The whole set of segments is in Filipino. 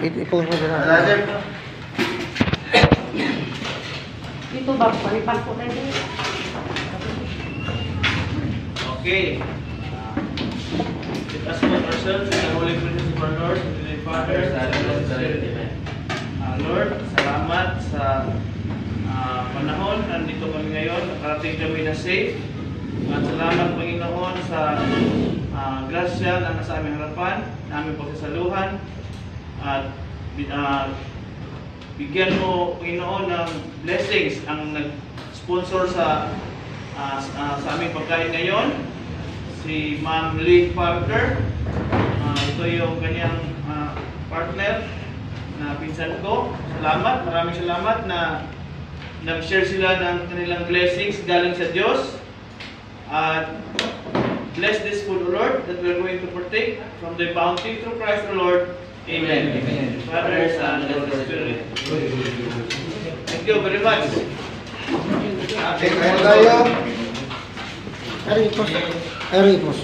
Ipon mo dyan. Ito ba? Palipan po tayo. Okay. Let us put ourselves in the holy presence of our Lord, the Father, Son, and Holy Spirit. Lord, salamat sa panahon. Nandito kami ngayon. Nakarating kami na safe. At salamat, Panginoon, sa grasya na nasa aming harapan, na aming pagsasaluhan. At bigyan mo, Panginoon, ng blessings ang nag-sponsor sa aming pagkain ngayon. Si Ma'am Lee Parker. Ito yung kanyang partner na pinsan ko. Salamat, maraming salamat na nag-share sila ng kanilang blessings galing sa Diyos. At bless this food, O Lord, that we are going to partake from the bounty through Christ the Lord. Amen. Amen. Father, Son, and Holy Spirit. Thank you very much. Okay, kaya tayo. Aripos. Aripos.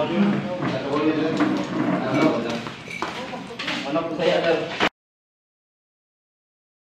Thank you.